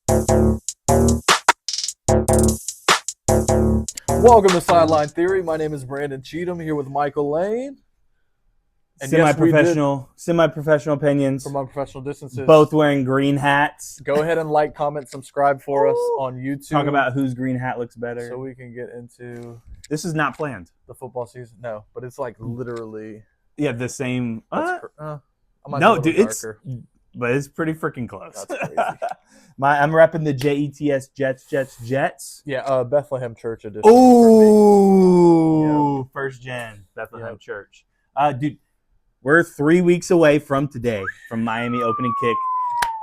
Welcome to Sideline Theory. My name is Brandon Cheatham here with Michael Lane. And Semi-professional opinions. From unprofessional distances. Both wearing green hats. Go ahead and like, comment, subscribe for us on YouTube. Talk about whose green hat looks better. So we can get into This is not planned. the football season. No, but it's like literally. Yeah, the same. No, dude, it's pretty freaking close. That's crazy. I'm repping the JETS Jets. Yeah, Bethlehem Church edition. Ooh, first gen Bethlehem Church. Dude, we're 3 weeks away from today, from Miami opening kick.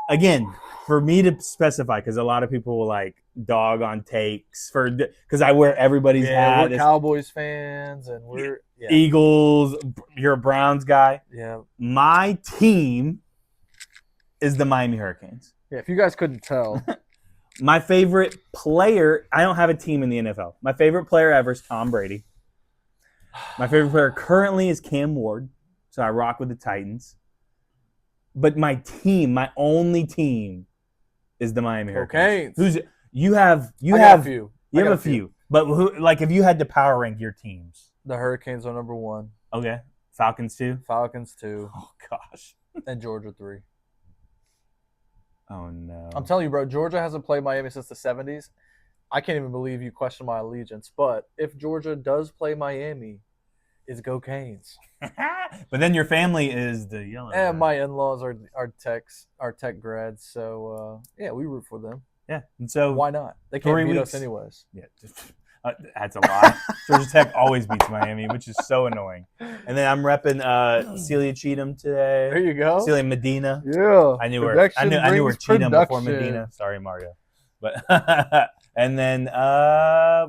Again, for me to specify, because a lot of people will like dog on takes because I wear everybody's hat. We're Cowboys fans and we're Eagles. You're a Browns guy. Yeah. My team is the Miami Hurricanes. Yeah, if you guys couldn't tell. My favorite player, I don't have a team in the NFL. My favorite player ever is Tom Brady. My favorite player currently is Cam Ward, so I rock with the Titans. But my team, my only team, is the Miami Hurricanes. You have a few. But if you had to power rank your teams, the Hurricanes are number 1. Okay, Falcons 2. Falcons 2. Oh gosh. And Georgia 3. Oh no. I'm telling you, bro, Georgia hasn't played Miami since the 70s. I can't even believe you question my allegiance. But if Georgia does play Miami, it's go Canes. But then your family is the yellow. And my in-laws are tech grads, so we root for them. Yeah, and so why not? They can't beat us anyways. Yeah, that's a lie. Georgia Tech always beats Miami, which is so annoying. And then I'm repping Celia Cheatham today. There you go. Celia Medina. Yeah. I knew her Cheatham before Medina. Sorry, Mario. But and then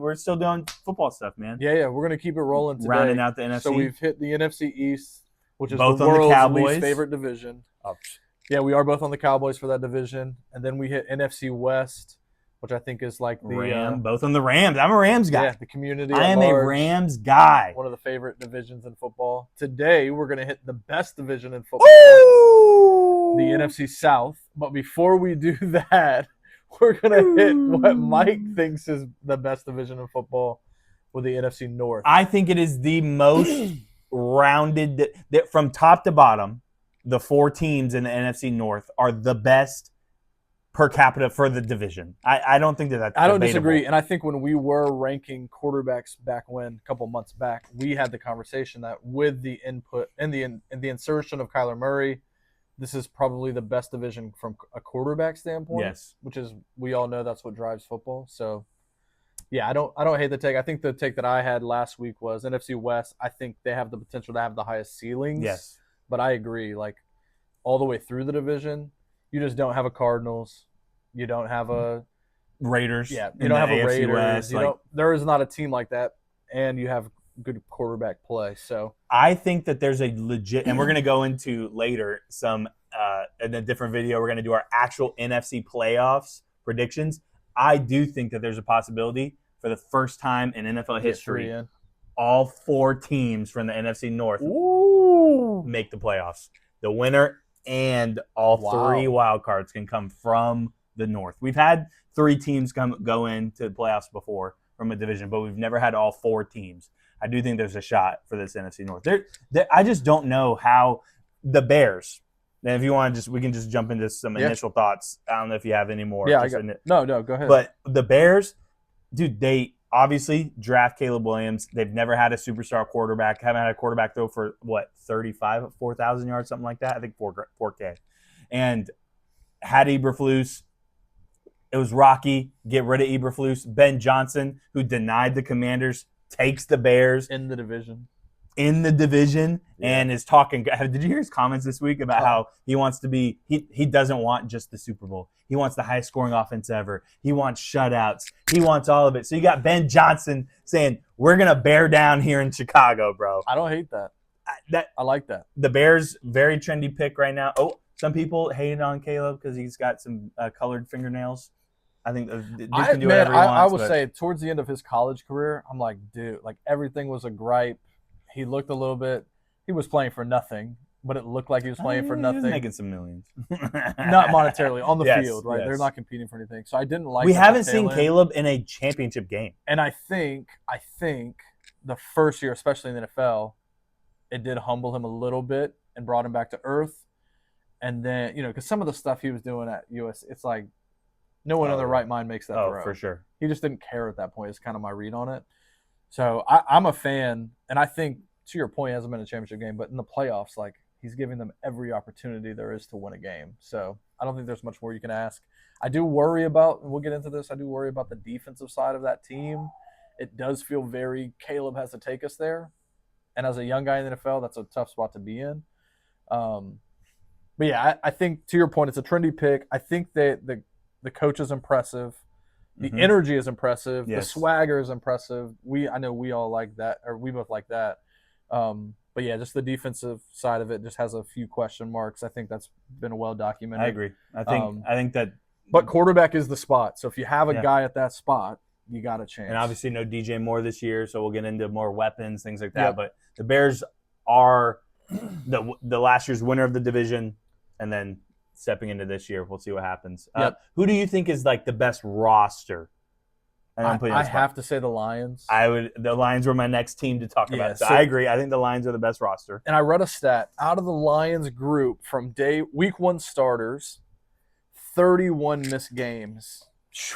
we're still doing football stuff, man. Yeah. We're gonna keep it rolling today. Rounding out the NFC. So we've hit the NFC East, which is both the on world's the Cowboys. least favorite division. Oh. Yeah, we are both on the Cowboys for that division, and then we hit NFC West, which I think is like the both on the Rams. I'm a Rams guy. Yeah, the community. I am a Rams guy. One of the favorite divisions in football. Today we're gonna hit the best division in football, the NFC South. But before we do that, we're gonna hit what Mike thinks is the best division in football with the NFC North. I think it is the most rounded that from top to bottom. The 4 teams in the NFC North are the best per capita for the division. I don't think that's I don't debatable. disagree. And I think when we were ranking quarterbacks back when, a couple months back, we had the conversation that with the input and the insertion of Kyler Murray, this is probably the best division from a quarterback standpoint. Yes. Which is, we all know that's what drives football. So, yeah, I don't hate the take. I think the take that I had last week was NFC West. I think they have the potential to have the highest ceilings. Yes. But I agree, like all the way through the division, you just don't have a Cardinals. You don't have a Raiders. Yeah, you don't have a Raiders. West, there is not a team like that, and you have good quarterback play. So I think that there's a legit, and we're going to go into later some in a different video. We're going to do our actual NFC playoffs predictions. I do think that there's a possibility for the first time in NFL history, all 4 teams from the NFC North make the playoffs. The winner and all 3 wild cards can come from the North. We've had 3 teams go into the playoffs before from a division, but we've never had all 4 teams. I do think there's a shot for this NFC North. I just don't know how the Bears. And if you want to we can just jump into some initial thoughts. I don't know if you have any more. Yeah, no, go ahead. But the Bears, dude, they obviously draft Caleb Williams. They've never had a superstar quarterback. Haven't had a quarterback throw for, 4,000 yards, something like that? I think 4K. And had Eberflus. It was rocky. Get rid of Eberflus. Ben Johnson, who denied the Commanders, takes the Bears. In the division. And is talking. Did you hear his comments this week about how he wants to be – he doesn't want just the Super Bowl. He wants the highest scoring offense ever. He wants shutouts. He wants all of it. So you got Ben Johnson saying, we're going to bear down here in Chicago, bro. I don't hate that. I like that. The Bears, very trendy pick right now. Oh, some people hated on Caleb because he's got some colored fingernails. I think Duke can do whatever he wants. I would say towards the end of his college career, I'm like, dude, like everything was a gripe. He looked a little bit – he was playing for nothing. but it looked like he was playing for He was nothing. making some millions. Not monetarily, on the Yes, field, right? yes. They're not competing for anything. So I didn't like We that haven't the seen tail end. Caleb in a championship game. And I think the first year, especially in the NFL, it did humble him a little bit and brought him back to earth. And then, because some of the stuff he was doing at US, it's like no one in their right mind makes that throw. For sure. He just didn't care at that point. It's kind of my read on it. So I'm a fan, and I think, to your point, it hasn't been a championship game, but in the playoffs, like, he's giving them every opportunity there is to win a game. So I don't think there's much more you can ask. I do worry about, and we'll get into this, I do worry about the defensive side of that team. It does feel very Caleb has to take us there. And as a young guy in the NFL, that's a tough spot to be in. But yeah, I think, to your point, it's a trendy pick. I think that the coach is impressive. The energy is impressive. Yes. The swagger is impressive. I know we all like that, or we both like that. But yeah, just the defensive side of it just has a few question marks. I think that's been well documented. I agree. I think that. But quarterback is the spot. So if you have a guy at that spot, you got a chance. And obviously no DJ Moore this year, so we'll get into more weapons, things like that. Yep. But the Bears are the last year's winner of the division, and then stepping into this year, we'll see what happens. Yep. Who do you think is like the best roster? And I have to say the Lions. The Lions were my next team to talk about. So so- I agree. I think the Lions are the best roster. And I read a stat. Out of the Lions group from week 1 starters, 31 missed games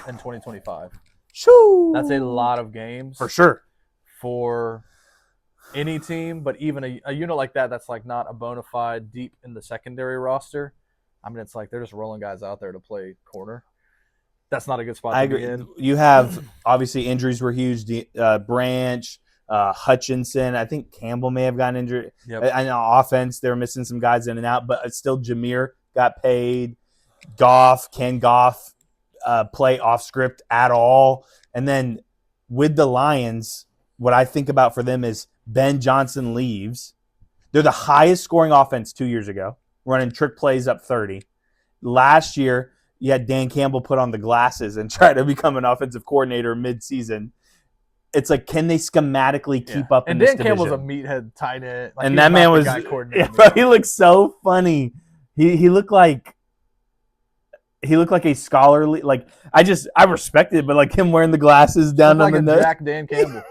in 2025. Shoo! That's a lot of games For sure. for any team, but even a unit like that that's like not a bona fide deep in the secondary roster. I mean, it's like they're just rolling guys out there to play corner. That's not a good spot I to agree. be in. You have, obviously, injuries were huge. Branch, Hutchinson. I think Campbell may have gotten injured. Yep. I know offense, they were missing some guys in and out, but still Jameer got paid. Can Goff play off script at all? And then with the Lions, what I think about for them is Ben Johnson leaves. They're the highest scoring offense 2 years ago, running trick plays up 30. Last year, you had Dan Campbell put on the glasses and try to become an offensive coordinator mid-season. It's like, can they schematically keep up in this division? And Dan Campbell's a meathead tight end. Like, And he's that man not the was guy coordinating bro, the he looked so funny. He looked like a scholarly, like, I respected it, but like him wearing the glasses down on like the a nose. Jack Dan Campbell.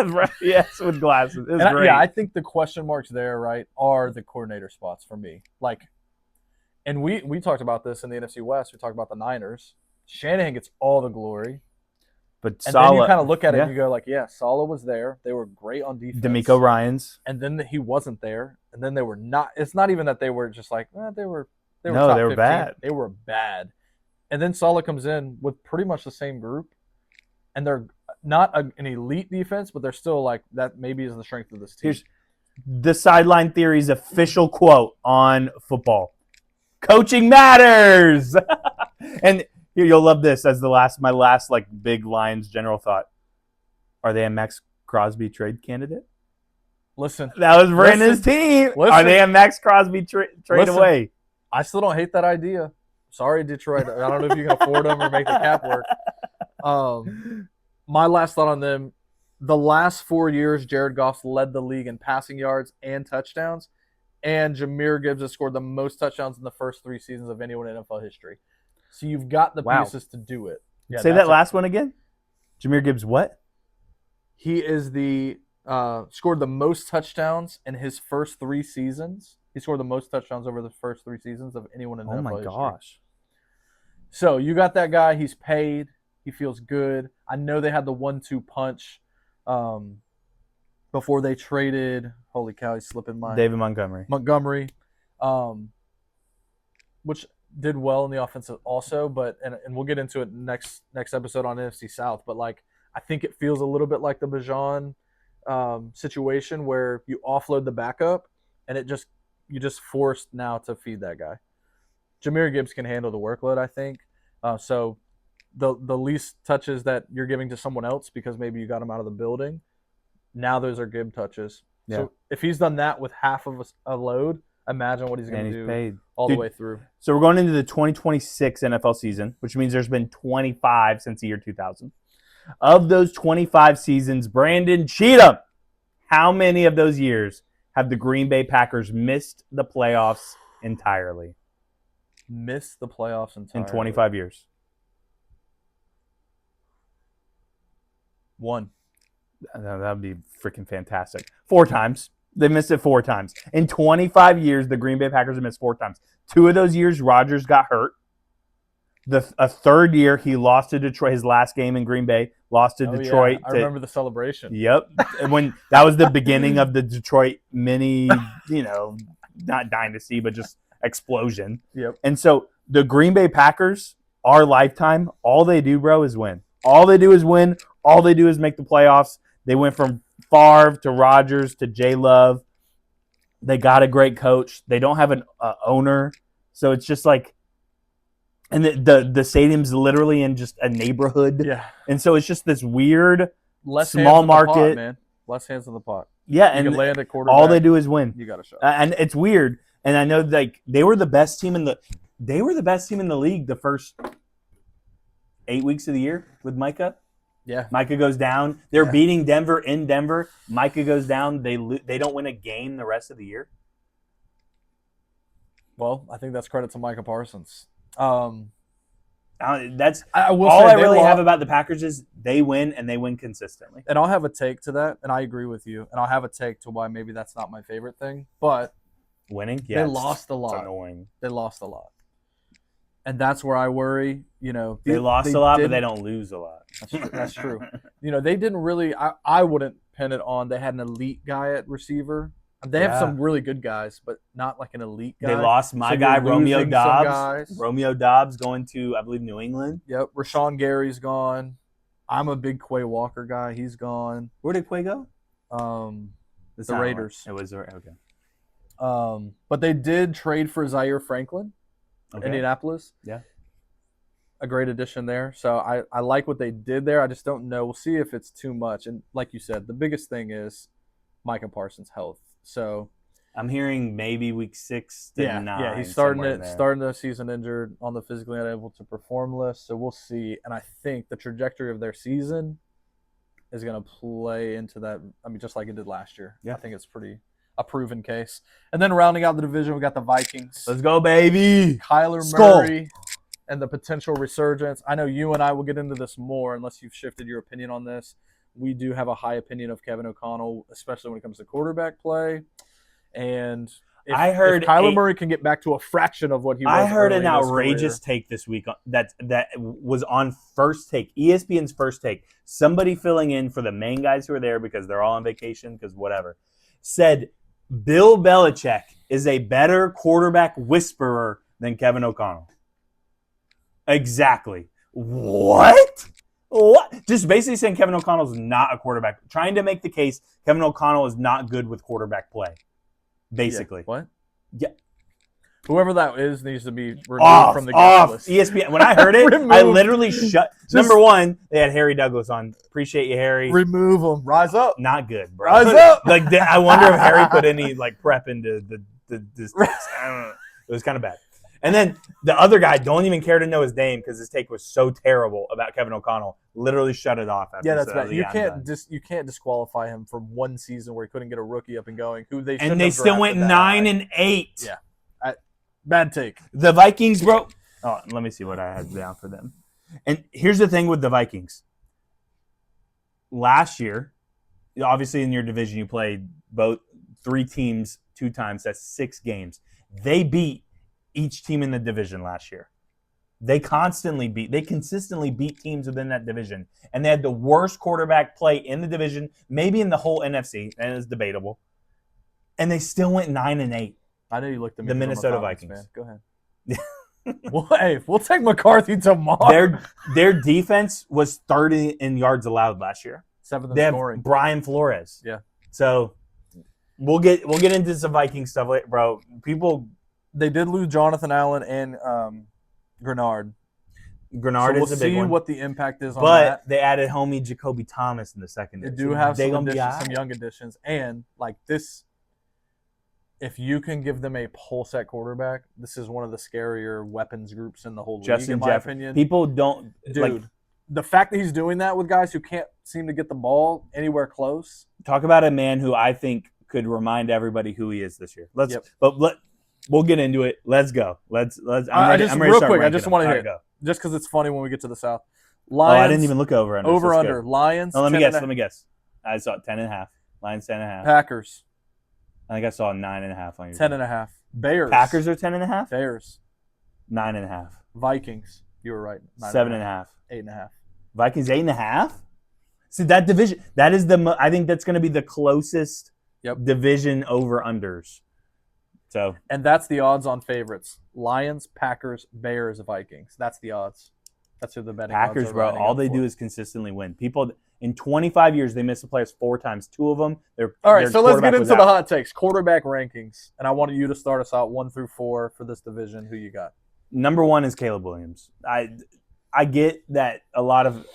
Right. Yes, with glasses. It was great. I think the question marks there, right, are the coordinator spots for me. Like, and we talked about this in the NFC West. We talked about the Niners. Shanahan gets all the glory. But And Saleh, then you kind of look at it yeah. and you go like, yeah, Saleh was there. They were great on defense. D'Amico Ryans. And then he wasn't there. And then they were not. It's not even that they were just like, they were No, top they were 15. bad. They were bad. And then Saleh comes in with pretty much the same group. And they're not an elite defense, but they're still like, that maybe is the strength of this team. Here's the Sideline Theory's official quote on football. Coaching matters. And here, you'll love this as my last like big Lions general thought. Are they a Max Crosby trade candidate? Listen, That was Brandon's team. Are Listen. they a Max Crosby trade Listen. away? I still don't hate that idea. Sorry, Detroit. I don't know if you can afford them or make the cap work. My last thought on them, the last 4 years, Jared Goff's led the league in passing yards and touchdowns, and Jahmyr Gibbs has scored the most touchdowns in the first 3 seasons of anyone in NFL history. So you've got the Wow. pieces to do it. Yeah, Say that last one again. Jahmyr Gibbs what? He is scored the most touchdowns in his first 3 seasons. He scored the most touchdowns over the first 3 seasons of anyone in NFL Oh my history. gosh. So you got that guy. He's paid. He feels good. I know they had the 1-2 punch before they traded. Holy cow, he's slipping my David Montgomery. Which did well in the offensive also. But and we'll get into it next episode on NFC South. But like I think it feels a little bit like the Bijan situation where you offload the backup and you just forced now to feed that guy. Jahmyr Gibbs can handle the workload, I think. So the least touches that you're giving to someone else because maybe you got him out of the building, now those are Gibbs touches. Yeah. So if he's done that with half of a load, imagine what he's going to do Paid. all the way through. So we're going into the 2026 NFL season, which means there's been 25 since the year 2000. Of those 25 seasons, Brandon Cheatham, how many of those years have the Green Bay Packers missed the playoffs entirely Missed the playoffs entirely. in 25 years? 1. That would be freaking fantastic. 4 times. They missed it 4 times. In 25 years, the Green Bay Packers have missed 4 times. 2 of those years, Rodgers got hurt. A third year, he lost to Detroit. His last game in Green Bay, lost to Detroit. Yeah. I remember the celebration. Yep. When that was the beginning of the Detroit mini, not dynasty, but just explosion. Yep. And so the Green Bay Packers, our lifetime, all they do, bro, is win. All they do is win. All they do is make the playoffs. They went from Favre to Rodgers to J. Love. They got a great coach. They don't have an owner. So it's just like, and the stadium's literally in just a neighborhood. Yeah. And so it's just this weird Less small hands in market. the pot, man. Less hands in the pot. Yeah, You and can land a quarterback. all they do is win. You got a shot. And it's weird. And I know like they were the best team in the league the first 8 weeks of the year with Micah. Yeah. Micah goes down. They're beating Denver in Denver. Micah goes down. They don't win a game the rest of the year. Well, I think that's credit to Micah Parsons. That's I will all say I really have about the Packers is they win and they win consistently. And I'll have a take to that, and I agree with you. And I'll have a take to why maybe that's not my favorite thing. But Winning, they lost a lot. It's annoying. They lost a lot. And that's where I worry. They lost a lot, but they don't lose a lot. That's true. They didn't really. I wouldn't pin it on. They had an elite guy at receiver. They have some really good guys, but not like an elite guy. They lost my So guy, you're Romeo losing some Dobbs. guys. Romeo Dobbs going to, I believe, New England. Yep. Rashawn Gary's quay I'm a big Quay Walker guy. He's gone. Where did Quay go? The Raiders. It was okay. But they did trade for Zaire Franklin, Indianapolis. Yeah. A great addition there. So I like what they did there. I just don't know. We'll see if it's too much. And like you said, the biggest thing is Micah Parsons' health. So I'm hearing maybe week 6 to 9. Yeah, he's starting the season injured on the physically unable to perform list. So we'll see. And I think the trajectory of their season is going to play into that. I mean, just like it did last year. Yeah. I think it's a proven case. And then rounding out the division, we got the Vikings. Let's go, baby. Kyler Murray and the potential resurgence. I know you and I will get into this more unless you've shifted your opinion on this. We do have a high opinion of Kevin O'Connell, especially when it comes to quarterback play. And if Kyler Murray can get back to a fraction of what he was. I heard an outrageous take this week that was on First Take, ESPN's First Take. Somebody filling in for the main guys who are there because they're all on vacation, because whatever, said Bill Belichick is a better quarterback whisperer than Kevin O'Connell. Exactly. What? Just basically saying Kevin O'Connell is not a quarterback. Trying to make the case Kevin O'Connell is not good with quarterback play. Basically. Yeah. What? Yeah. Whoever that is needs to be removed from the guest list. ESPN. When I heard it, I literally shut. Number one, they had Harry Douglas on. Appreciate you, Harry. Remove him. Rise up. Not good, bro. Rise up. I wonder if Harry put any prep into this. I don't know. It was kind of bad. And then the other guy, don't even care to know his name because his take was so terrible about Kevin O'Connell. Literally shut it off. After that's bad. You can't disqualify him from one season where he couldn't get a rookie up and going. And they still went 9-8. Yeah, bad take. The Vikings, bro. Oh, let me see what I had down for them. And here's the thing with the Vikings. Last year, obviously in your division, you played 3 teams 2 times. That's 6 games. They beat each team in the division last year. They consistently beat teams within that division. And they had the worst quarterback play in the division, maybe in the whole NFC, and it's debatable. And they still went 9-8. I know you looked at me. The Minnesota Vikings. Man. Go ahead. We'll take McCarthy tomorrow. Their defense was 30 in yards allowed last year. 7th in they scoring. Have Brian Flores. Yeah. So we'll get into some Viking stuff later, bro. They did lose Jonathan Allen and Grenard. Grenard is a big one. We'll see what the impact is on But that. they added homie Jacoby Thomas in the second. They do have some young additions. And like this, if you can give them a pulse at quarterback, this is one of the scarier weapons groups in the whole league, in my opinion. People don't... Dude, the fact that he's doing that with guys who can't seem to get the ball anywhere close. Talk about a man who I think could remind everybody who he is this year. Yep. We'll get into it. Let's go. Let's. I'm ready. I just I'm ready real to start quick. I ranking just them. want to All hit right, go. just because it's funny when we get to the South. Oh, Lions. I didn't even look over under. Over under. Lions. Oh, let me 10 guess. and Let me guess. I saw 10.5. Lions 10.5. Packers. I think I saw 9.5 on your 10.5. Bears. Packers are 10.5. Bears. 9.5. Vikings. You were right. 7.5. 8.5. Vikings 8.5. See that division. That is I think that's going to be the closest division over unders. So. And that's the odds on favorites. Lions, Packers, Bears, Vikings. That's the odds. That's who the betting Packers, odds are. bro. All they do is consistently win. People in 25 years they missed the playoffs 4 times. 2 of them. All right, so let's get into the hot takes. Quarterback rankings, and I wanted you to start us out 1 through 4 for this division. Who you got? Number 1 is Caleb Williams. I get that a lot of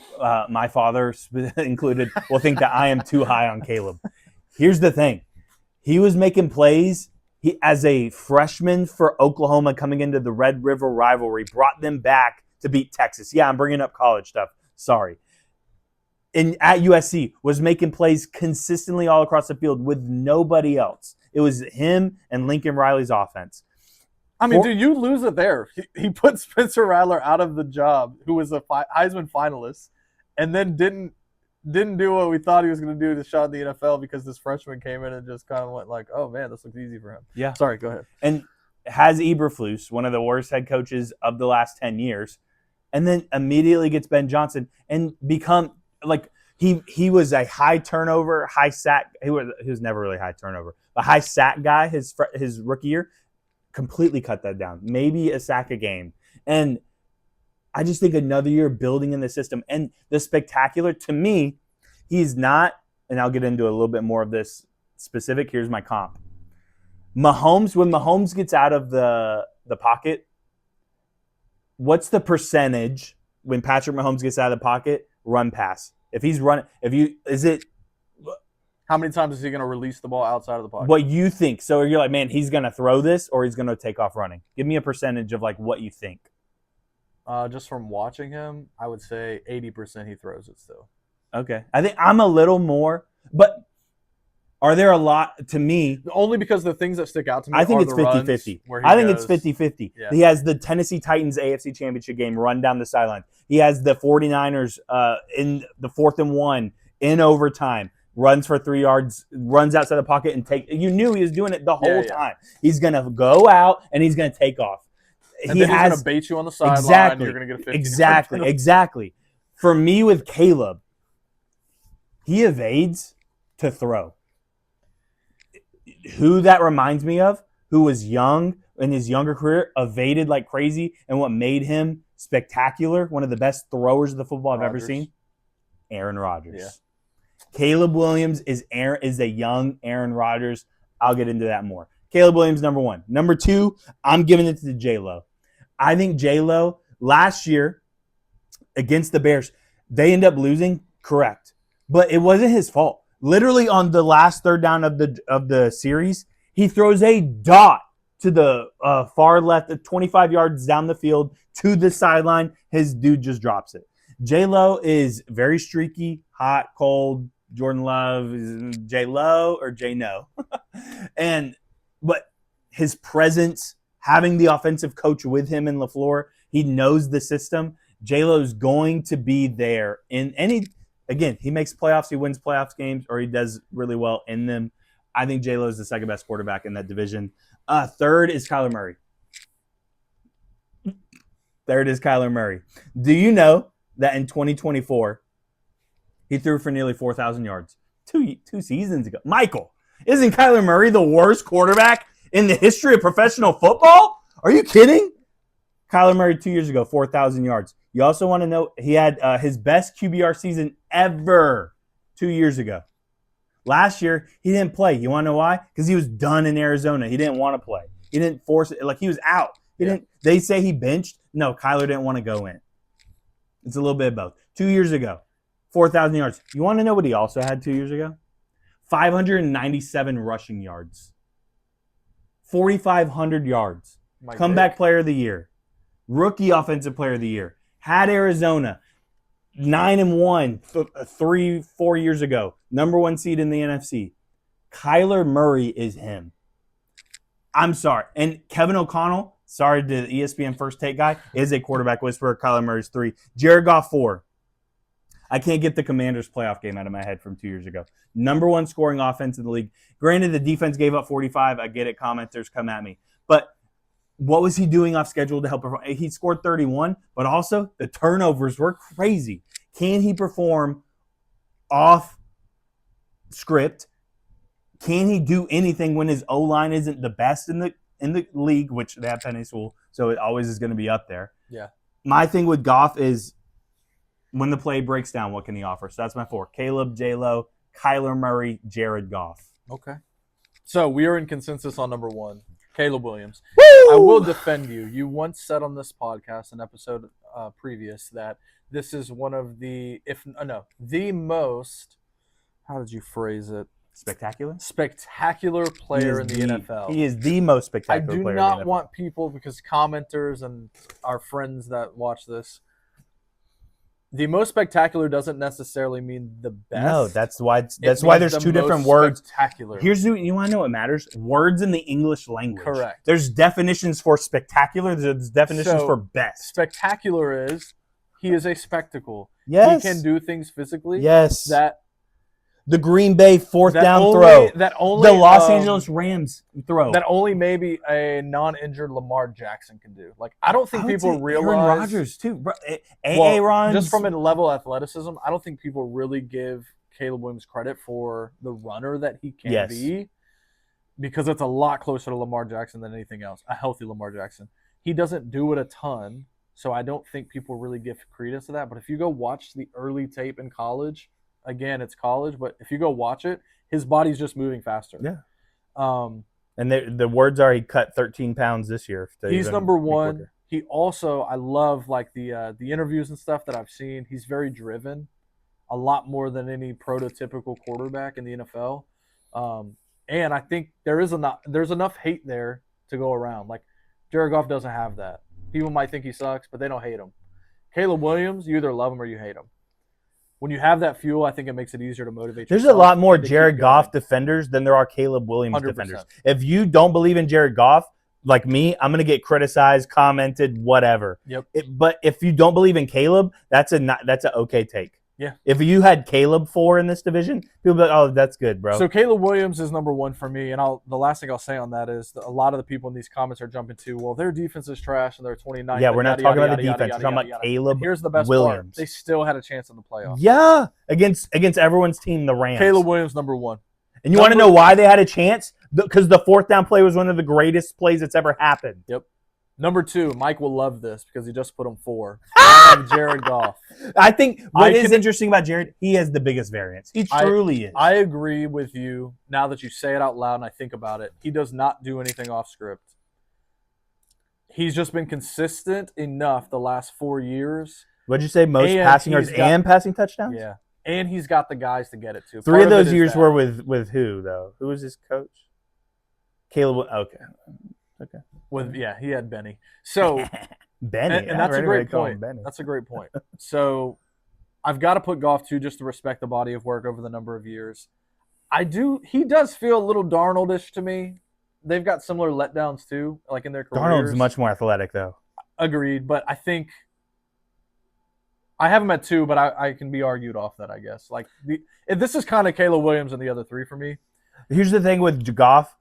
my father included will think that I am too high on Caleb. Here's the thing: he was making plays. He, as a freshman for Oklahoma, coming into the Red River rivalry, brought them back to beat Texas. Yeah, I'm bringing up college stuff. Sorry. At USC, was making plays consistently all across the field with nobody else. It was him and Lincoln Riley's offense. I mean, dude, you lose it there. He put Spencer Rattler out of the job, who was a Heisman finalist, and then didn't do what we thought he was going to do to shot in the NFL because this freshman came in and just kind of went like, oh, man, this looks easy for him. Yeah. Sorry, go ahead. And has Eberflus, one of the worst head coaches of the last 10 years, and then immediately gets Ben Johnson and become like he was a high turnover, high sack. He was never really high turnover. A high sack guy his rookie year, completely cut that down. Maybe a sack a game. And I just think another year building in the system. And the spectacular, to me, he's not, and I'll get into a little bit more of this specific. Here's my comp. Mahomes, when Mahomes gets out of the pocket, what's the percentage when Patrick Mahomes gets out of the pocket? Run pass. If he's running, how many times is he going to release the ball outside of the pocket? What you think. So you're like, man, he's going to throw this or he's going to take off running. Give me a percentage of like what you think. Just from watching him, I would say 80% he throws it still. Okay. I think I'm a little more, but are there a lot to me? Only because the things that stick out to me I think are it's the 50-50. runs I think it's 50-50. Yeah. He has the Tennessee Titans AFC Championship game run down the sideline. He has the 49ers in the 4th and 1 in overtime. Runs for 3 yards, runs outside the pocket and take. You knew he was doing it the whole time. He's going to go out and he's going to take off. And then he's going to bait you on the sideline. Exactly. You're going to get a 50. Exactly. For me with Caleb, he evades to throw. Who that reminds me of, who was young in his younger career, evaded like crazy, and what made him spectacular, one of the best throwers of the football I've ever seen, Aaron Rodgers. Yeah. Caleb Williams is a young Aaron Rodgers. I'll get into that more. Caleb Williams, number 1. Number 2, I'm giving it to J-Lo. I think J-Lo, last year against the Bears, they end up losing, correct. But it wasn't his fault. Literally on the last third down of the series, he throws a dot to the far left, 25 yards down the field to the sideline. His dude just drops it. J-Lo is very streaky, hot, cold. Jordan Love is J-Lo or J-No. But his presence, having the offensive coach with him in LaFleur, he knows the system. J-Lo's going to be there in any. Again, he makes playoffs, he wins playoffs games, or he does really well in them. I think J-Lo is the second best quarterback in that division. Third is Kyler Murray. Do you know that in 2024, he threw for nearly 4,000 yards two seasons ago? Michael, isn't Kyler Murray the worst quarterback in the history of professional football? Are you kidding? Kyler Murray 2 years ago, 4,000 yards. You also want to know he had his best QBR season ever 2 years ago. Last year, he didn't play. You want to know why? Because he was done in Arizona. He didn't want to play. He didn't force it. Like, he was out. They say he benched. No, Kyler didn't want to go in. It's a little bit of both. 2 years ago, 4,000 yards. You want to know what he also had 2 years ago? 597 rushing yards. 4,500 yards. Comeback player of the year. Rookie offensive player of the year. Had Arizona 9-1 3-4 years ago. Number 1 seed in the NFC. Kyler Murray is him. I'm sorry. And Kevin O'Connell, sorry to the ESPN First Take guy, is a quarterback whisperer. Kyler Murray's 3. Jared Goff 4. I can't get the Commanders playoff game out of my head from 2 years ago. Number 1 scoring offense in the league. Granted, the defense gave up 45. I get it. Commenters come at me. But what was he doing off schedule to help perform? He scored 31, but also the turnovers were crazy. Can he perform off script? Can he do anything when his O-line isn't the best in the league, which they have Penny Sewell, so it always is going to be up there. Yeah. My thing with Goff is when the play breaks down, what can he offer? So that's my 4. Caleb, J-Lo, Kyler Murray, Jared Goff. Okay. So we are in consensus on number 1, Caleb Williams. Woo! I will defend you. You once said on this podcast, an episode previous, that this is one of the most, how did you phrase it? Spectacular player in the NFL. He is the most spectacular player I do in the not NFL. want people, because commenters and our friends that watch this, the most spectacular doesn't necessarily mean the best. No, that's why there's 2 different words. Spectacular. You want to know what matters? Words in the English language. Correct. There's definitions for spectacular. There's definitions for best. Spectacular is he is a spectacle. Yes. He can do things physically. Yes. That the Green Bay fourth down only, throw. That only the Los Angeles Rams throw. That only maybe a non-injured Lamar Jackson can do. Like, I don't think people realize. Aaron Rodgers too, bro. Aaron, just from a level of athleticism, I don't think people really give Caleb Williams credit for the runner that he can be, because it's a lot closer to Lamar Jackson than anything else. A healthy Lamar Jackson. He doesn't do it a ton, so I don't think people really give credence to that. But if you go watch the early tape in college. Again, it's college, but if you go watch it, his body's just moving faster. Yeah. And the words are he cut 13 pounds this year. He's number 1. He also, I love like the interviews and stuff that I've seen. He's very driven, a lot more than any prototypical quarterback in the NFL. And I think there's enough hate there to go around. Like, Jared Goff doesn't have that. People might think he sucks, but they don't hate him. Caleb Williams, you either love him or you hate him. When you have that fuel, I think it makes it easier to motivate yourself. There's a lot more Jared Goff defenders than there are Caleb Williams 100%. Defenders. If you don't believe in Jared Goff, like me, I'm going to get criticized, commented, whatever. Yep. But if you don't believe in Caleb, that's an okay take. Yeah. If you had Caleb 4 in this division, people be like, oh, that's good, bro. So Caleb Williams is number 1 for me. And the last thing I'll say on that is a lot of the people in these comments are jumping to, well, their defense is trash and they're 29th. Yeah, we're not talking about the defense. We're talking about Caleb Williams. Here's the best part. They still had a chance in the playoffs. Yeah, against everyone's team, the Rams. Caleb Williams, number 1. And you want to know why they had a chance? Because the 4th down play was one of the greatest plays that's ever happened. Yep. Number 2, Mike will love this because he just put him 4. I have Jared Goff. I think what is interesting about Jared, he has the biggest variance. He truly is. I agree with you now that you say it out loud and I think about it. He does not do anything off script. He's just been consistent enough the last 4 years. What'd you say? Most passing yards and passing touchdowns? Yeah. And he's got the guys to get it to. 3 of those years were with who, though? Who was his coach? Caleb. Okay. He had Benny. So Benny, and that's a great point. That's a great point. So I've got to put Goff too, just to respect the body of work over the number of years. He does feel a little Darnold-ish to me. They've got similar letdowns too, like in their careers. Darnold's much more athletic though. Agreed, but I think I have him at 2, but I can be argued off that, I guess. Like this is kind of Caleb Williams and the other 3 for me. Here's the thing with Goff.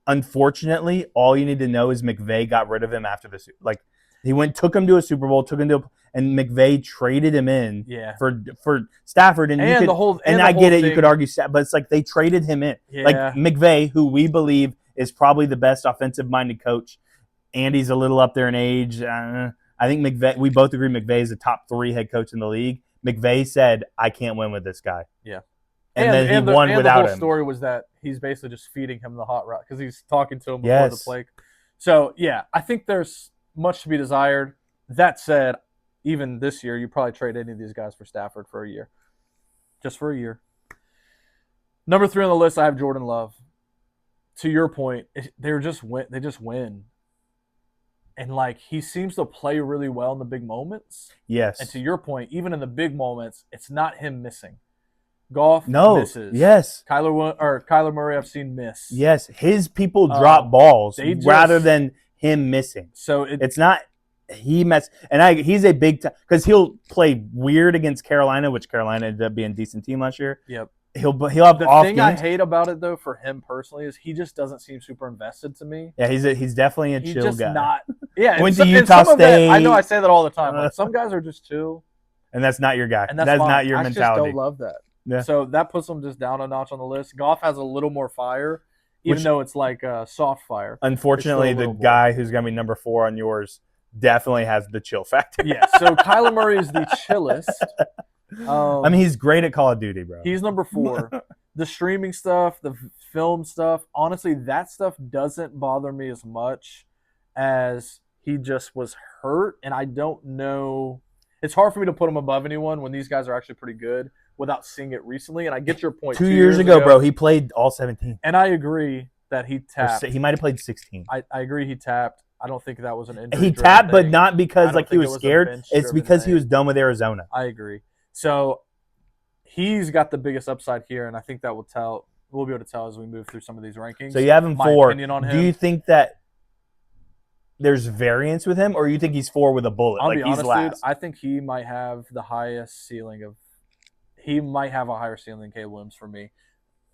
Unfortunately, all you need to know is McVay got rid of him after this. Like he took him to a Super Bowl, and McVay traded him in for Stafford, and I get it. You could argue, but it's like they traded him in. Yeah. Like McVay, who we believe is probably the best offensive-minded coach. Andy's a little up there in age. I think McVay. We both agree McVay is the top 3 head coach in the league. McVay said, "I can't win with this guy." Yeah. And then he won without him. The whole story was that he's basically just feeding him the hot route because he's talking to him before the play. So, yeah, I think there's much to be desired. That said, even this year, you probably trade any of these guys for Stafford for a year. Just for a year. Number 3 on the list, I have Jordan Love. To your point, they just win. And, like, he seems to play really well in the big moments. Yes. And to your point, even in the big moments, it's not him missing. Goff No. misses. Yes. Kyler Murray, I've seen miss. Yes. His people drop balls rather than him missing. So it's not he mess and he's a big time because he'll play weird against Carolina, which Carolina ended up being a decent team last year. Yep. He'll have the off thing games. I hate about it though for him personally is he just doesn't seem super invested to me. Yeah, he's definitely a chill guy. Not. Yeah, went to Utah State. I know I say that all the time. Like, some guys are just chill, and that's not your guy. And that's not your mentality. I just don't love that. Yeah. So that puts him just down a notch on the list. Goff has a little more fire, even though it's like soft fire. Unfortunately, the guy who's going to be number 4 on yours definitely has the chill factor. Yeah. So Kyler Murray is the chillest. I mean, he's great at Call of Duty, bro. He's number 4. The streaming stuff, the film stuff, honestly, that stuff doesn't bother me as much as he just was hurt. And I don't know. It's hard for me to put him above anyone when these guys are actually pretty good without seeing it recently. And I get your point. 2 years ago, bro, he played all 17. And I agree that he tapped. He might have played 16. I agree he tapped. I don't think that was an injury. He tapped, but not because he was scared. It's because he was done with Arizona. I agree. So he's got the biggest upside here, and I think that will tell. We'll be able to tell as we move through some of these rankings. So you have him 4. Opinion on him. Do you think that there's variance with him, or you think he's 4 with a bullet? I'll like be he's honest, last? dude, I think he might have the highest ceiling of. He might have a higher ceiling than Caleb Williams for me,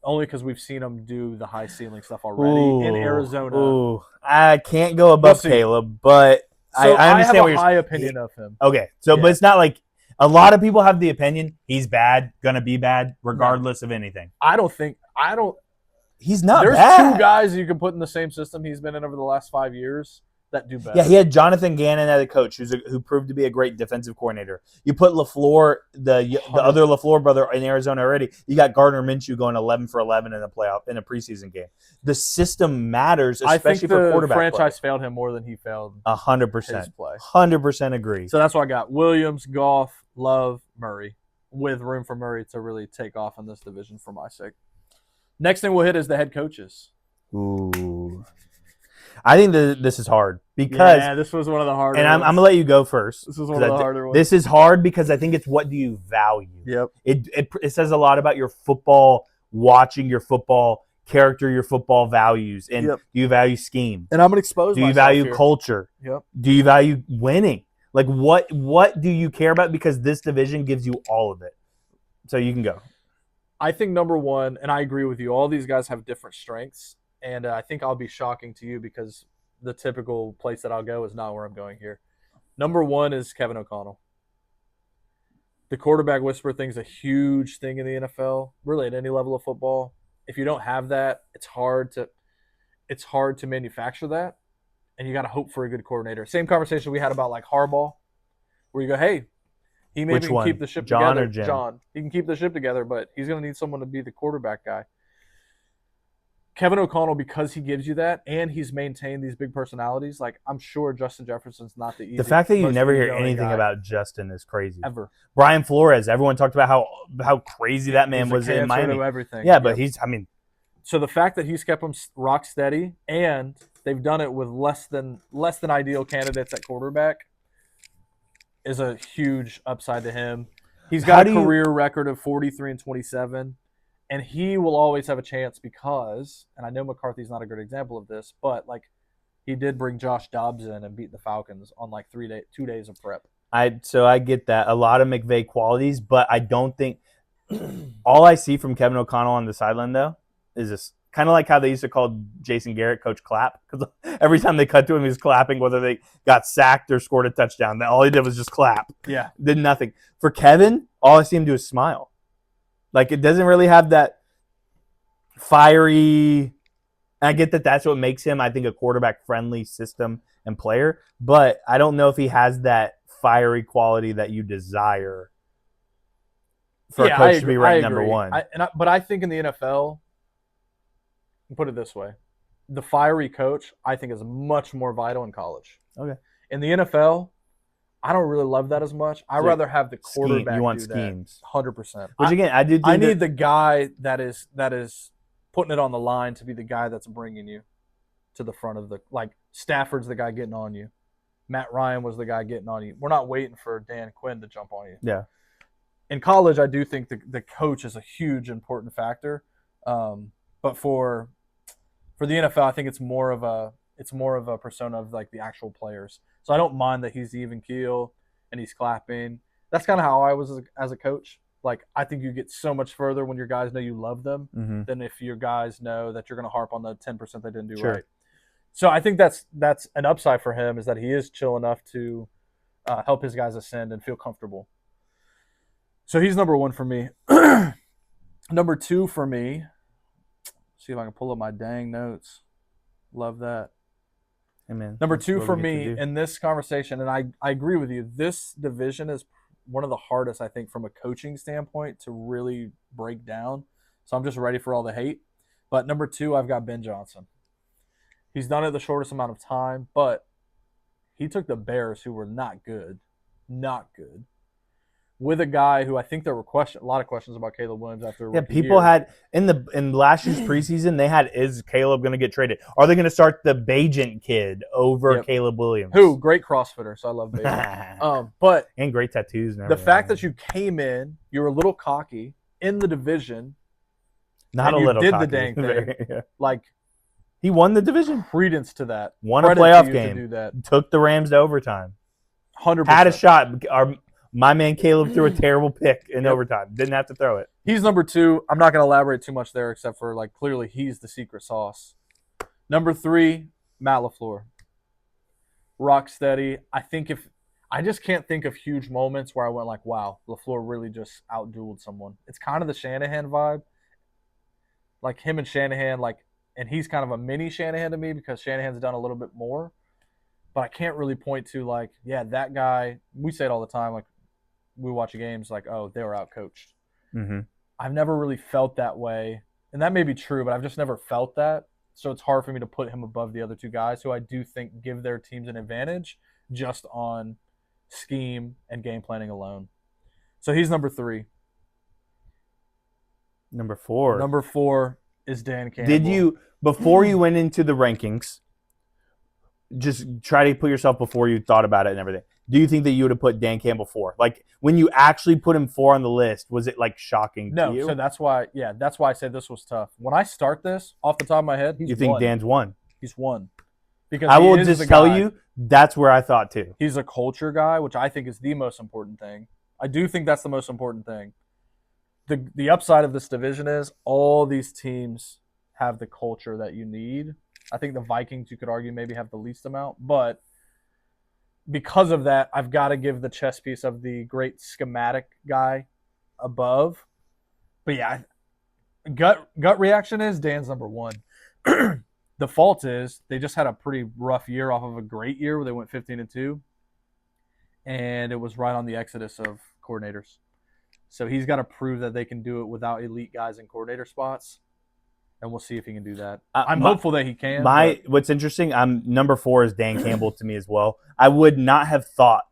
only because we've seen him do the high ceiling stuff already in Arizona. Ooh, I can't go above Caleb, but so I understand have a high opinion of him. Okay, so but it's not like a lot of people have the opinion he's bad, gonna be bad, regardless of anything. I don't. He's not. There's bad. 2 guys you can put in the same system he's been in over the last 5 years that do better. Yeah, he had Jonathan Gannon as a coach, who proved to be a great defensive coordinator. You put LaFleur, the other LaFleur brother, in Arizona already. You got Gardner Minshew going 11 for 11 in a preseason game. The system matters, especially for quarterback play. The franchise failed him more than he failed 100%. his play. 100% agree. So that's what I got: Williams, Goff, Love, Murray, with room for Murray to really take off in this division for my sake. Next thing we'll hit is the head coaches. Ooh. I think this is hard because this was one of the harder and ones. I'm gonna let you go first. This was one of the harder ones. This is hard because I think it's what do you value. Yep. It says a lot about your football, watching your football character, your football values, and do you value scheme? And I'm gonna expose. Do you value culture? Yep. Do you value winning? Like what do you care about? Because this division gives you all of it. So you can go. I think number 1, and I agree with you. All these guys have different strengths. And I think I'll be shocking to you because the typical place that I'll go is not where I'm going here. Number 1 is Kevin O'Connell. The quarterback whisperer thing is a huge thing in the NFL, really at any level of football. If you don't have that, it's hard to manufacture that, and you got to hope for a good coordinator. Same conversation we had about like Harbaugh, where you go, hey, he maybe can keep the ship together. John, he can keep the ship together, but he's going to need someone to be the quarterback guy. Kevin O'Connell, because he gives you that, and he's maintained these big personalities, like I'm sure Justin Jefferson's not the easiest. The fact that you never hear anything about Justin is crazy. Ever. Brian Flores, everyone talked about how crazy that man was in Miami. Everything. Yeah, but so the fact that he's kept him rock steady, and they've done it with less than ideal candidates at quarterback, is a huge upside to him. He's got a career record of 43-27. And he will always have a chance because, and I know McCarthy's not a good example of this, but like he did bring Josh Dobbs in and beat the Falcons on like 2 days of prep. So I get that. A lot of McVay qualities, but I don't think all I see from Kevin O'Connell on the sideline though is this kind of like how they used to call Jason Garrett Coach Clap, because every time they cut to him, he was clapping, whether they got sacked or scored a touchdown. All he did was just clap. Yeah. Did nothing. For Kevin, all I see him do is smile. Like, it doesn't really have that fiery – I get that that's what makes him, I think, a quarterback-friendly system and player. But I don't know if he has that fiery quality that you desire for a coach to be ranked number 1. But I think in the NFL, put it this way, the fiery coach, I think, is much more vital in college. Okay. In the NFL – I don't really love that as much. I'd rather have the quarterback You want do schemes. that. 100%. Which again, I do. I need the guy that is putting it on the line to be the guy that's bringing you to the front of the like. Stafford's the guy getting on you. Matt Ryan was the guy getting on you. We're not waiting for Dan Quinn to jump on you. Yeah. in college, I do think the coach is a huge important factor. But for the NFL, I think it's more of a persona of like the actual players. So I don't mind that he's even keel and he's clapping. That's kind of how I was as a coach. Like I think you get so much further when your guys know you love them than if your guys know that you're going to harp on the 10% they didn't do right. So I think that's an upside for him is that he is chill enough to help his guys ascend and feel comfortable. So he's number one for me. Number two for me. See if I can pull up my dang notes. Love that. Amen. Number two for me in this conversation, and I agree with you, this division is one of the hardest, I think, from a coaching standpoint to really break down. So I'm just ready for all the hate. But number two, I've got Ben Johnson. He's done it the shortest amount of time, but he took the Bears, who were not good, with a guy who I think there were a lot of questions about Caleb Williams after. Yeah, people had in last year's preseason, they had, is Caleb going to get traded? Are they going to start the Bajent kid over Caleb Williams? Who great CrossFitter, so I love Bajent. But and great tattoos. The fact that you came in, you were a little cocky in the division. Not a little. Did cocky. the dang thing like. He won the division. Credence to that. Won a playoff game. Took the Rams to overtime. 100%. Had a shot. My man Caleb threw a terrible pick in overtime. Didn't have to throw it. He's number two. I'm not going to elaborate too much there except for, like, clearly he's the secret sauce. Number three, Matt LaFleur. Rock steady. I just can't think of huge moments where I went like, wow, LaFleur really just outdueled someone. It's kind of the Shanahan vibe. Like him and Shanahan, like, and he's kind of a mini Shanahan to me because Shanahan's done a little bit more. But I can't really point to, like, yeah, that guy. We say it all the time. Like, we watch games like, oh, they were outcoached. Mm-hmm. I've never really felt that way. And that may be true, but I've just never felt that. So it's hard for me to put him above the other two guys who I do think give their teams an advantage just on scheme and game planning alone. So he's number three. Number four is Dan Campbell. Did you, before you went into the rankings, just try to put yourself before you thought about it and everything, do you think that you would have put Dan Campbell 4? Like, when you actually put him 4 on the list, was it, like, shocking to you? No, so that's why I said this was tough. When I start this, off the top of my head, he's 1. You think Dan's 1? He's 1. Because I will just tell you, that's where I thought, too. He's a culture guy, which I think is the most important thing. I do think that's the most important thing. The upside of this division is all these teams have the culture that you need. I think the Vikings, you could argue, maybe have the least amount. But because of that, I've got to give the chess piece of the great schematic guy above. But yeah, gut reaction is Dan's number 1. The fault is they just had a pretty rough year off of a great year where they went 15-2. And it was right on the exodus of coordinators. So he's got to prove that they can do it without elite guys in coordinator spots. And we'll see if he can do that. I'm hopeful that he can. What's interesting, number 4 is Dan Campbell to me as well. I would not have thought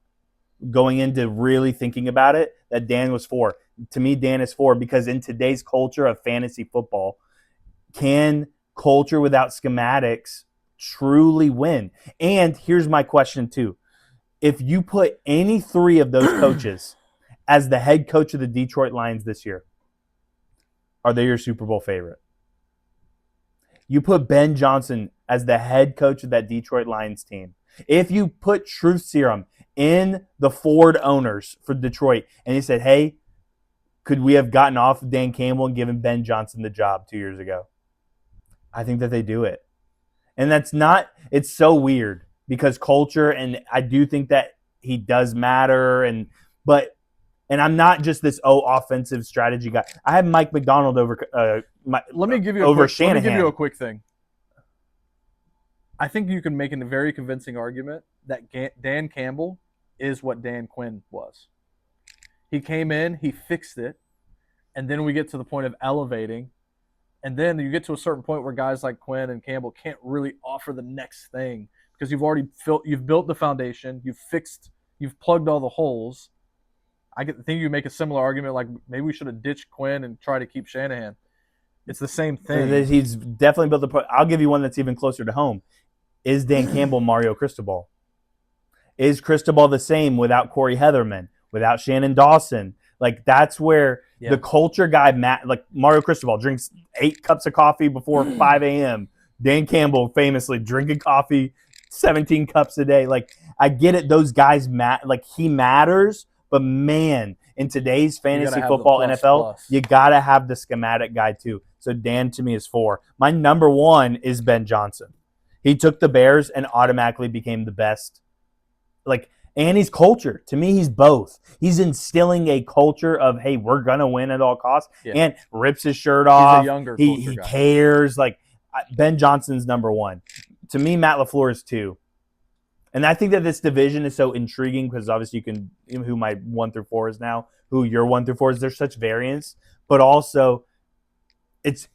going into really thinking about it that Dan was 4. To me, Dan is 4 because in today's culture of fantasy football, can culture without schematics truly win? And here's my question too. If you put any 3 of those coaches as the head coach of the Detroit Lions this year, are they your Super Bowl favorite? You put Ben Johnson as the head coach of that Detroit Lions team. If you put Truth Serum in the Ford owners for Detroit and you said, hey, could we have gotten off Dan Campbell and given Ben Johnson the job 2 years ago? I think that they do it. And it's so weird because culture, and I do think that he does matter, and I'm not just this offensive strategy guy. I have Mike McDonald over Shanahan. Let me give you a quick thing. I think you can make a very convincing argument that Dan Campbell is what Dan Quinn was. He came in, he fixed it, and then we get to the point of elevating, and then you get to a certain point where guys like Quinn and Campbell can't really offer the next thing because you've built the foundation, you've plugged all the holes. I think you make a similar argument like maybe we should have ditched Quinn and try to keep Shanahan. It's the same thing. He's definitely built the. I'll give you one that's even closer to home. Is Dan Campbell Mario Cristobal? Is Cristobal the same without Corey Heatherman, without Shannon Dawson? Like that's where Yeah. the culture guy, Matt, like Mario Cristobal, drinks 8 cups of coffee before 5 a.m. Dan Campbell famously drinking coffee 17 cups a day. Like I get it, those guys like he matters, but man, in today's fantasy football NFL, you gotta have the schematic guy too. So Dan to me is 4. My number 1 is Ben Johnson. He took the Bears and automatically became the best. Like, and he's culture. To me, he's both. He's instilling a culture of, hey, we're gonna win at all costs, and rips his shirt off. He's a younger he guy. cares. Like Ben Johnson's number 1. To me, Matt LaFleur is 2. And I think that this division is so intriguing because obviously you can, who my 1 through 4 is now, who your 1 through 4 is. There's such variance, but also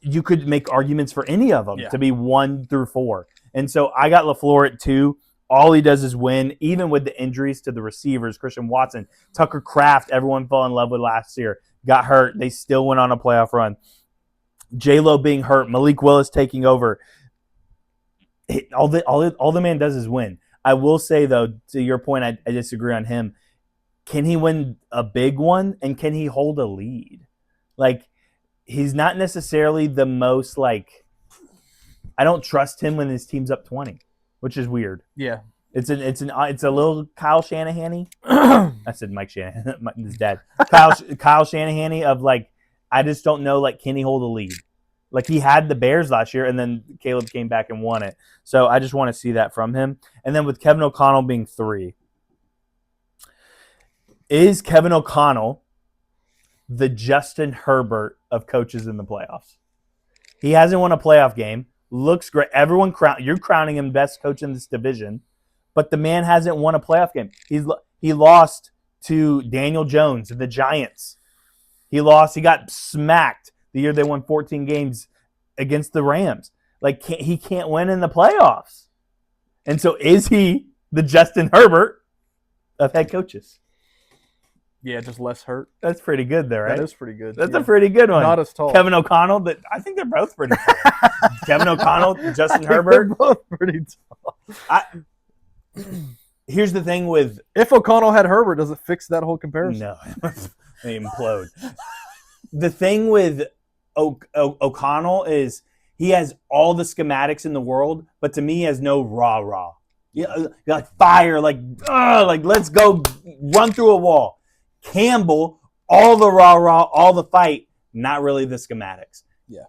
you could make arguments for any of them to be 1 through 4. And so I got LaFleur at 2. All he does is win, even with the injuries to the receivers. Christian Watson, Tucker Kraft, everyone fell in love with last year, got hurt. They still went on a playoff run. J-Lo being hurt, Malik Willis taking over. All the man does is win. I will say, though, to your point, I disagree on him. Can he win a big one, and can he hold a lead? Like, he's not necessarily the most, like, I don't trust him when his team's up 20, which is weird. Yeah. It's a little Kyle Shanahan-y. I said Mike Shanahan, his dad. Kyle Shanahan-y of, like, I just don't know, like, can he hold a lead? Like, he had the Bears last year, and then Caleb came back and won it. So I just want to see that from him. And then with Kevin O'Connell being 3, is Kevin O'Connell the Justin Herbert of coaches in the playoffs? He hasn't won a playoff game. Looks great. You're crowning him best coach in this division, but the man hasn't won a playoff game. He lost to Daniel Jones and the Giants. He got smacked the year they won 14 games against the Rams. Like, he can't win in the playoffs. And so is he the Justin Herbert of head coaches? Yeah, just less hurt. That's pretty good there, right? That is pretty good. That's a pretty good one. Not as tall. Kevin O'Connell, I think they're both pretty tall. Kevin O'Connell, Justin Herbert. They're both pretty tall. Here's the thing with... If O'Connell had Herbert, does it fix that whole comparison? No. They implode. The thing with O'Connell is he has all the schematics in the world, but to me he has no rah-rah. Like fire, like let's go run through a wall. Campbell, all the rah-rah, all the fight, not really the schematics. Yeah.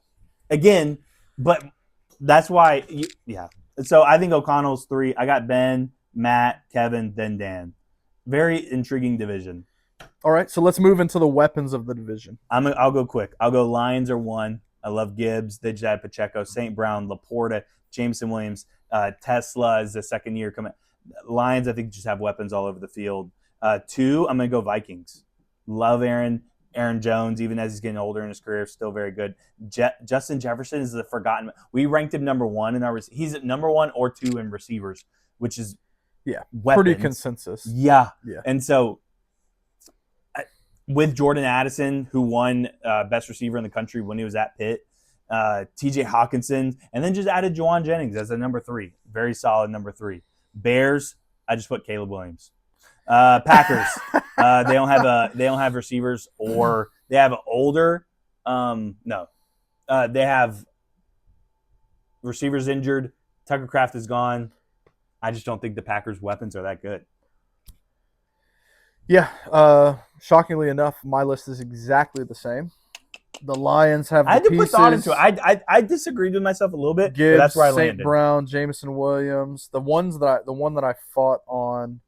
Again, but that's why, So I think O'Connell's 3. I got Ben, Matt, Kevin, then Dan. Very intriguing division. All right, so let's move into the weapons of the division. I'll go quick. I'll go Lions are 1. I love Gibbs. They just had Pacheco, St. Brown, Laporta, Jameson Williams. Tesla is the second year coming. Lions, I think, just have weapons all over the field. 2, I'm going to go Vikings. Love Aaron Jones, even as he's getting older in his career, still very good. Justin Jefferson is the forgotten. We ranked him number 1 in our. He's at number 1 or 2 in receivers, which is weapons. Pretty consensus. Yeah. And so with Jordan Addison, who won best receiver in the country when he was at Pitt, T.J. Hawkinson, and then just added Juwan Jennings as a number 3, very solid number 3. Bears, I just put Caleb Williams. Packers, they don't have receivers, or they have older. They have receivers injured. Tucker Kraft is gone. I just don't think the Packers' weapons are that good. Yeah, shockingly enough, my list is exactly the same. The Lions have the pieces. I had to put thought into it. I disagreed with myself a little bit, Gibbs, but that's where I St. landed. Brown, Jameson Williams. The one that I fought on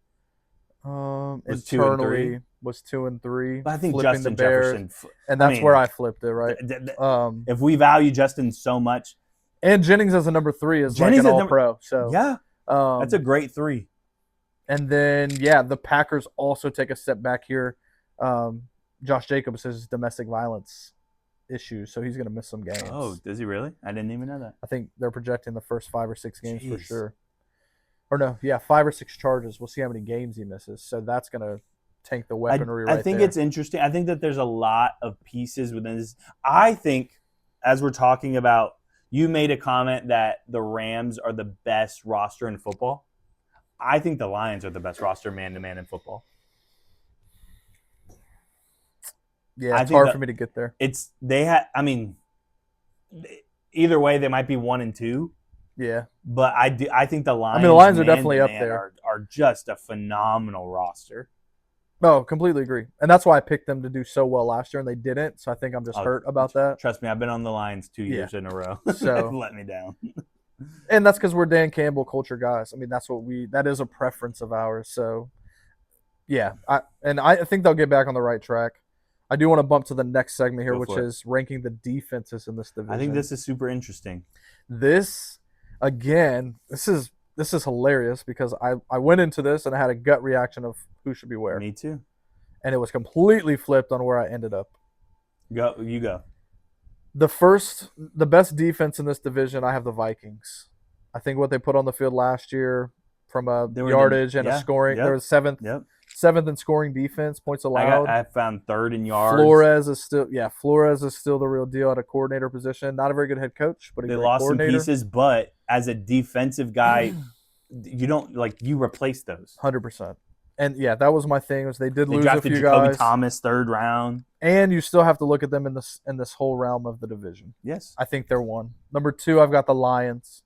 Was 2 and 3. Was 2 and 3. But I think flipping Justin the Bears, Jefferson, and that's where I flipped it, right? If we value Justin so much, and Jennings as a number 3 is Jennings like an all-pro. So yeah, that's a great 3. And then the Packers also take a step back here. Josh Jacobs has domestic violence issues, so he's going to miss some games. Oh, does he really? I didn't even know that. I think they're projecting the first 5 or 6 games for sure. Or no, 5 or 6 charges. We'll see how many games he misses. So that's going to tank the weaponry I think it's interesting. I think that there's a lot of pieces within this. I think, as we're talking about, you made a comment that the Rams are the best roster in football. I think the Lions are the best roster man-to-man in football. Yeah, it's hard for me to get there. Either way, they might be 1 and 2. Yeah, but I think the Lions. The Lions are definitely up there. Are just a phenomenal roster. Oh, completely agree. And that's why I picked them to do so well last year, and they didn't. So I think I'm just hurt about that. Trust me, I've been on the Lions 2 years in a row. So let me down. And that's because we're Dan Campbell culture guys. I mean, that is a preference of ours. So, yeah. I think they'll get back on the right track. I do want to bump to the next segment here, which is ranking the defenses in this division. I think this is super interesting. This is hilarious because I went into this and I had a gut reaction of who should be where. Me too. And it was completely flipped on where I ended up. You go. The best defense in this division, I have the Vikings. I think what they put on the field last year from a yardage and a scoring, they were seventh in scoring defense, points allowed. I found third in yards. Flores is still the real deal at a coordinator position. Not a very good head coach, but they lost some pieces. But as a defensive guy, you replace those 100%. And yeah, that was my thing. Was they lose a few Jacoby guys. Thomas 3rd round, and you still have to look at them in this whole realm of the division. Yes, I think they're one. Number 2, I've got the Lions.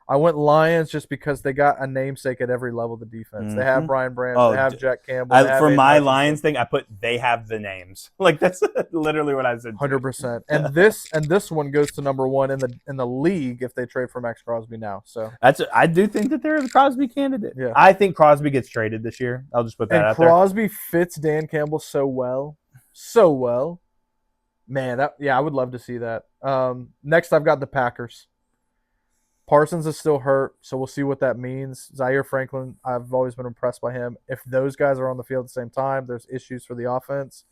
I went Lions just because they got a namesake at every level of the defense. Mm-hmm. They have Brian Branch. They have Jack Campbell. For my Lions thing, I put they have the names. That's literally what I said. 100%. And this one goes to number 1 in the league if they trade for Max Crosby now. So I do think that they're the Crosby candidate. Yeah. I think Crosby gets traded this year. I'll just put that out there. And Crosby fits Dan Campbell so well. So well. Man, I would love to see that. Next, I've got the Packers. Parsons is still hurt, so we'll see what that means. Zaire Franklin, I've always been impressed by him. If those guys are on the field at the same time, there's issues for the offense.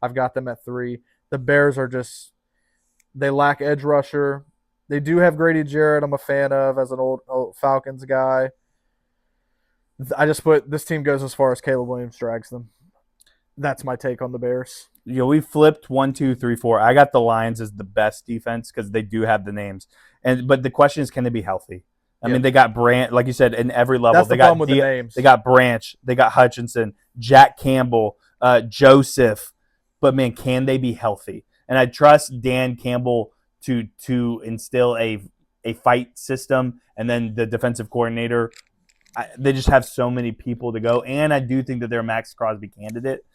I've got them at 3. The Bears they lack edge rusher. They do have Grady Jarrett, I'm a fan of as an old Falcons guy. I just put this team goes as far as Caleb Williams drags them. That's my take on the Bears. We flipped 1, 2, 3, 4. I got the Lions as the best defense because they do have the names. But the question is, can they be healthy? I mean, they got Branch, like you said, in every level. That's the problem with the names. They got Branch, they got Hutchinson, Jack Campbell, Joseph. But man, can they be healthy? And I trust Dan Campbell to instill a fight system, and then the defensive coordinator. They just have so many people to go, and I do think that they're a Max Crosby candidate.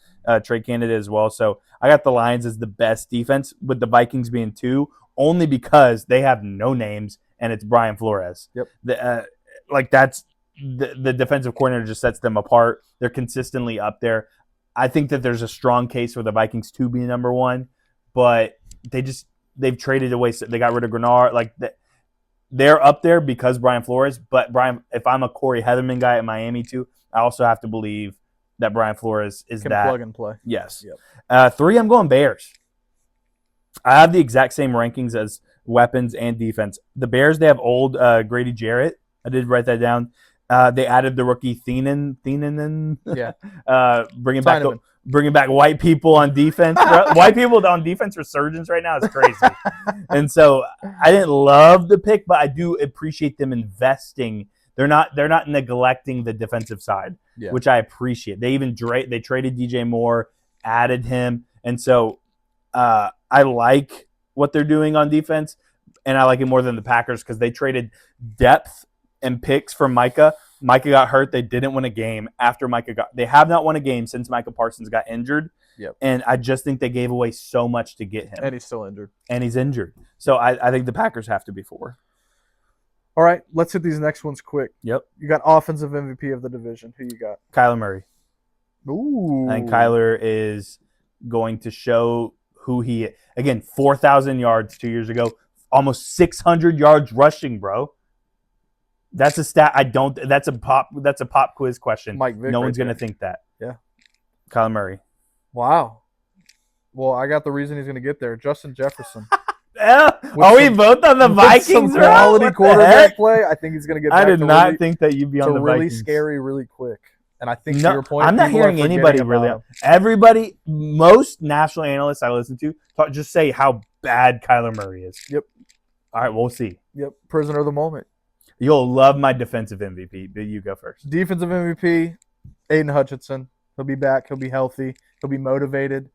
Trade candidate as well. So I got the Lions as the best defense, with the Vikings being 2, only because they have no names and it's Brian Flores. Yep. That's the defensive coordinator just sets them apart. They're consistently up there. I think that there's a strong case for the Vikings to be number 1, but they've traded away. They got rid of Grenard. They're up there because Brian Flores. But if I'm a Corey Heatherman guy at Miami too, I also have to believe that Brian Flores can plug and play. Yes. Yep. 3, I'm going Bears. I have the exact same rankings as weapons and defense. The Bears, they have old Grady Jarrett. I did write that down. They added the rookie Thienen. Yeah. Bringing back white people on defense. White people on defense resurgence right now is crazy. And so I didn't love the pick, but I do appreciate them investing. They're not neglecting the defensive side, which I appreciate. They even they traded DJ Moore, added him, and so I like what they're doing on defense, and I like it more than the Packers because they traded depth and picks for Micah. Micah got hurt. They didn't win a game after they have not won a game since Micah Parsons got injured. Yep. And I just think they gave away so much to get him. And he's still injured. So I think the Packers have to be 4. All right, let's hit these next ones quick. Yep. You got offensive MVP of the division. Who you got? Kyler Murray. Ooh. I think Kyler is going to show who he is. Again, 4,000 yards 2 years ago, almost 600 yards rushing, bro. That's a stat. That's a pop quiz question. Mike Vick no one's going to think that. Yeah. Kyler Murray. Wow. Well, I got the reason he's going to get there. Justin Jefferson. Yeah. Are we both on the Vikings? Some quality quarterback play. I think he's going to get back. I did not think that you'd be on the really Vikings. Scary, really quick. And I think to your point, I'm not hearing anybody really. Everybody, most national analysts I listen to just say how bad Kyler Murray is. Yep. All right, we'll see. Yep. Prisoner of the moment. You'll love my defensive MVP, but you go first. Defensive MVP, Aiden Hutchinson. He'll be back. He'll be healthy. He'll be motivated.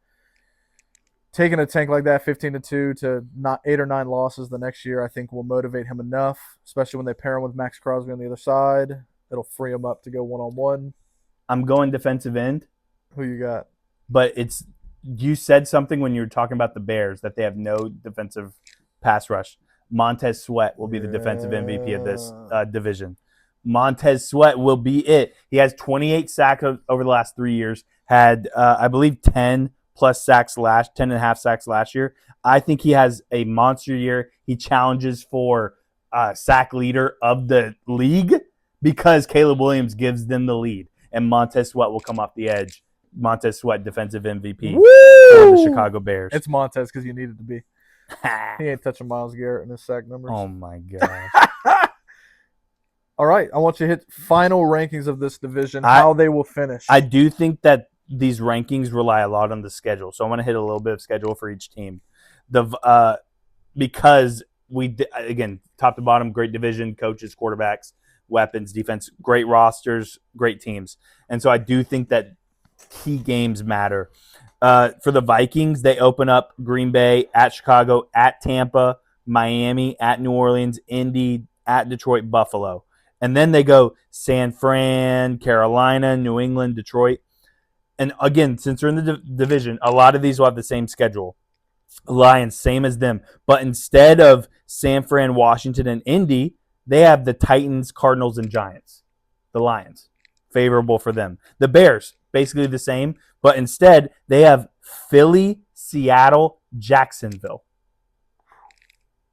taking a tank like that, 15-2 to not 8 or 9 losses the next year, I think will motivate him enough, especially when they pair him with Max Crosby on the other side. It'll free him up to go one-on-one. I'm going defensive end, Who you got? but you said something when you were talking about the Bears that they have no defensive pass rush. Montez Sweat will be the defensive MVP of this division. Montez Sweat will be it. He has 28 sacks over the last 3 years. Had, I believe, 10 plus sacks 10.5 sacks last year. I think he has a monster year. He challenges for sack leader of the league because Caleb Williams gives them the lead, and Montez Sweat will come off the edge. Montez Sweat, defensive MVP for the Chicago Bears. It's Montez because you needed to be. He ain't touching Myles Garrett in his sack numbers. Oh, my gosh. All right, I want you to hit final rankings of this division, how they will finish. I do think that these rankings rely a lot on the schedule, so I'm going to hit a little bit of schedule for each team. Because again, top to bottom, great division, coaches, quarterbacks, weapons, defense, great rosters, great teams. And so I do think that key games matter. For the Vikings, they open up Green Bay, at Chicago, at Tampa, Miami, at New Orleans, Indy, at Detroit, Buffalo. And then they go San Fran, Carolina, New England, Detroit. And again, since they're in the division, a lot of these will have the same schedule. Lions, same as them. But instead of San Fran, Washington, and Indy, they have the Titans, Cardinals, and Giants. The Lions. Favorable for them. The Bears, basically the same. But instead, they have Philly, Seattle, Jacksonville.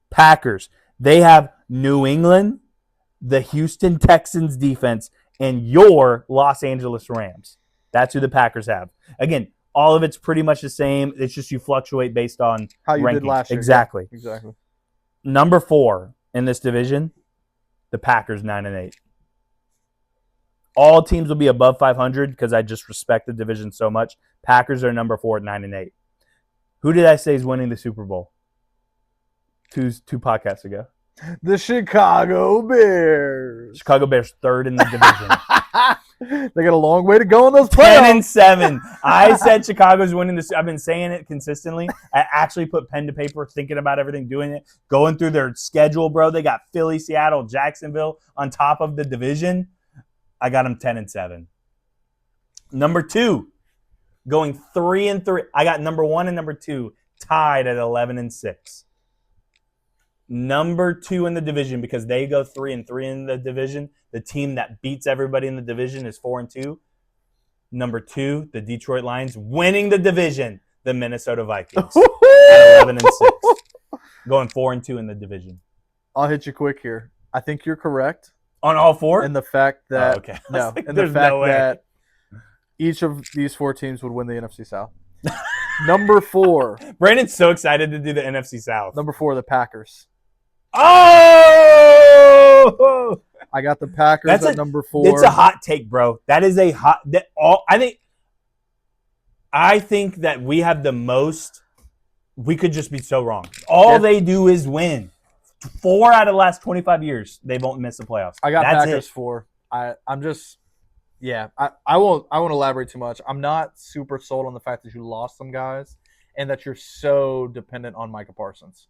Packers, they have New England, the Houston Texans defense, and your Los Angeles Rams. That's who the Packers have. Again, all of it's pretty much the same. It's just you fluctuate based on how you rankings. did last year. Exactly. Yeah, exactly. Number 4 in this division, the Packers 9-8. All teams will be above 500 because I just respect the division so much. Packers are number 4 at 9-8. Who did I say is winning the Super Bowl? Two podcasts ago. The Chicago Bears. Chicago Bears 3rd in the division. They got a long way to go in those playoffs. 10-7. I said Chicago's winning this. I've been saying it consistently. I actually put pen to paper, thinking about everything, doing it, going through their schedule, bro. They got Philly, Seattle, Jacksonville on top of the division. I got them 10-7. Number 2, going 3-3. I got number 1 and number 2 tied at 11-6. Number 2 in the division, because they go 3-3 in the division. The team that beats everybody in the division is 4-2. Number 2, the Detroit Lions, winning the division, the Minnesota Vikings at 11-6, going 4-2 in the division. I'll hit you quick here. I think you're correct On all 4? in the fact that okay. no, Like, in the there's fact no way. that each of these 4 teams would win the NFC South. Number 4, Brandon's so excited to do the NFC South. number 4, the Packers. Oh! I got the Packers That's at number 4. It's a hot take, bro. That is a hot. I think that we have the most. We could just be so wrong. All they do is win. 4 out of the last 25 years, they won't miss the playoffs. I got That's Packers it. 4. I'm just, yeah. I won't elaborate too much. I'm not super sold on the fact that you lost some guys and that you're so dependent on Micah Parsons.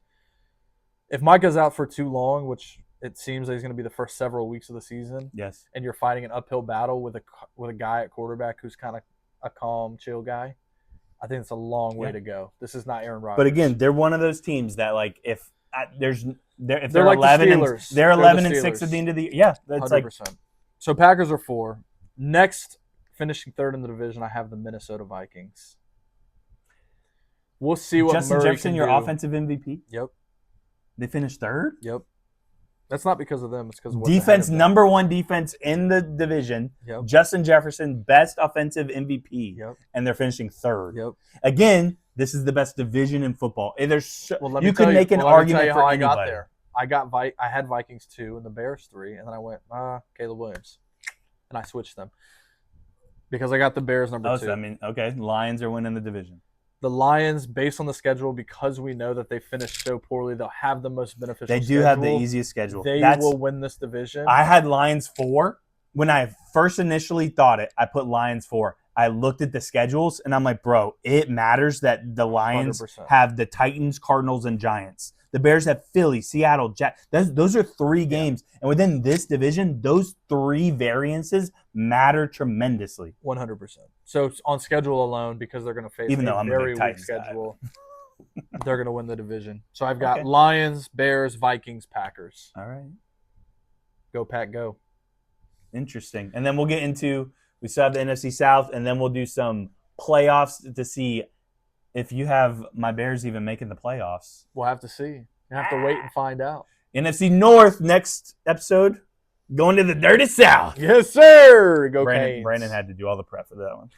If Micah's out for too long, which it seems like he's going to be the first several weeks of the season, Yes. and you're fighting an uphill battle with a guy at quarterback who's kind of a calm, chill guy, I think it's a long way to go. This is not Aaron Rodgers. But again, they're one of those teams that, like, if they're like 11 the and Steelers. they're They're the 11-6 Steelers. at the end of the yeah, that's 100%. like So Packers are 4. Next, finishing 3rd in the division, I have the Minnesota Vikings. We'll see what Justin Murray Jefferson, can your do. offensive MVP. Yep. They finished 3rd. Yep. That's not because of them. It's because of what's Defense, ahead of them. number 1 defense in the division. Yep. Justin Jefferson, best offensive MVP, Yep. and they're finishing 3rd. Yep. Again, this is the best division in football. There's Well, let me you tell can make an well, let me tell argument you for how I anybody. got there. I had Vikings 2 and the Bears 3, and then I went Caleb Williams, and I switched them because I got the Bears number 2. So, I mean, okay, Lions are winning the division. The Lions, based on the schedule, because we know that they finished so poorly, they'll have the most beneficial They schedule. do have the easiest schedule. They That's, will win this division. I had Lions 4. When I first initially thought it, I put Lions 4. I looked at the schedules, and I'm like, bro, it matters that the Lions 100%. have the Titans, Cardinals, and Giants. The Bears have Philly, Seattle, those are 3 games. And within this division, those 3 variances matter tremendously. 100%. So on schedule alone, because they're going to face Even though a I'm a very big weak Titans guy. schedule, they're going to win the division. So I've got Okay. Lions, Bears, Vikings, Packers. All right. Go, Pack, go. Interesting. And then we'll get into, we still have the NFC South, and then we'll do some playoffs to see if you have my Bears even making the playoffs. We'll have to see. You have to wait and find out. NFC North, next episode, going to the dirty South. Yes, sir. Go, Canes. Brandon had to do all the prep for that one.